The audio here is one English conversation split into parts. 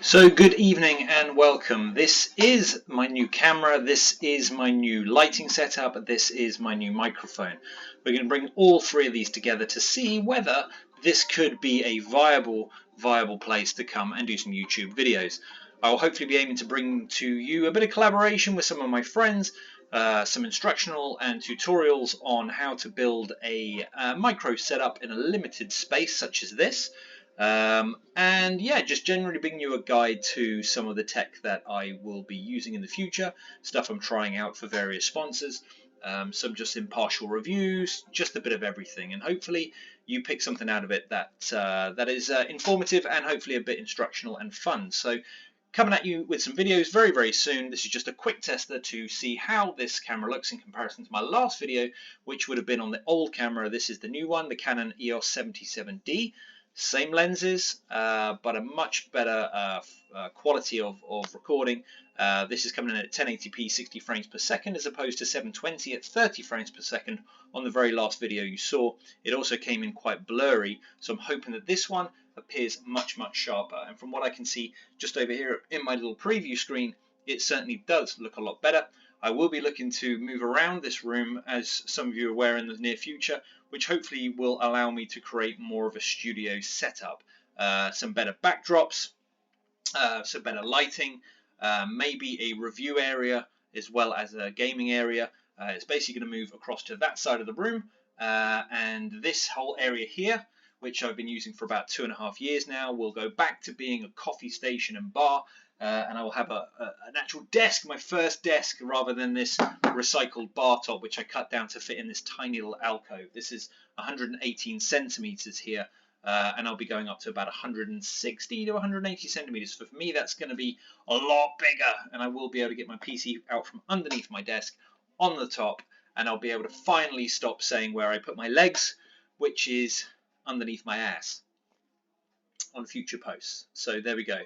So good evening and welcome. This is my new camera, this is my new lighting setup, this is my new microphone. We're going to bring all three of these together to see whether this could be a viable place to come and do some YouTube videos. I'll hopefully be aiming to bring to you a bit of collaboration with some of my friends, some instructional and tutorials on how to build a micro setup in a limited space such as this. And yeah, just generally bringing you a guide to some of the tech that I will be using in the future, stuff I'm trying out for various sponsors, some just impartial reviews, just a bit of everything, and hopefully you pick something out of it that is informative and hopefully a bit instructional and fun. So coming at you with some videos very soon. This is just a quick tester to see how this camera looks in comparison to my last video, which would have been on the old camera. This is the new one, the Canon EOS 77D. Same lenses, but a much better quality of recording. This is coming in at 1080p 60 frames per second as opposed to 720 at 30 frames per second on the very last video you saw. It also came in quite blurry, so I'm hoping that this one appears much sharper. And from what I can see just over here in my little preview screen, it certainly does look a lot better. I will be looking to move around this room, as some of you are aware, in the near future, which hopefully will allow me to create more of a studio setup. Some better backdrops, some better lighting, maybe a review area as well as a gaming area. It's basically going to move across to that side of the room, and this whole area here, which I've been using for about 2.5 years now, will go back to being a coffee station and bar. And I will have an actual desk, my first desk, rather than this recycled bar top, which I cut down to fit in this tiny little alcove. This is 118 centimeters here, and I'll be going up to about 160 to 180 centimeters. For me, that's going to be a lot bigger, and I will be able to get my PC out from underneath my desk on the top, and I'll be able to finally stop saying where I put my legs, which is underneath my ass, on future posts. So there we go.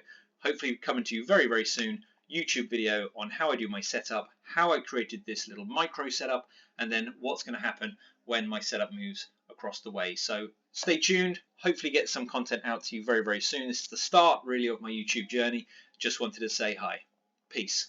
Hopefully coming to you very soon, YouTube video on how I do my setup, how I created this little micro setup, and then what's going to happen when my setup moves across the way. So stay tuned, hopefully get some content out to you very soon. This is the start really of my YouTube journey. Just wanted to say hi. Peace.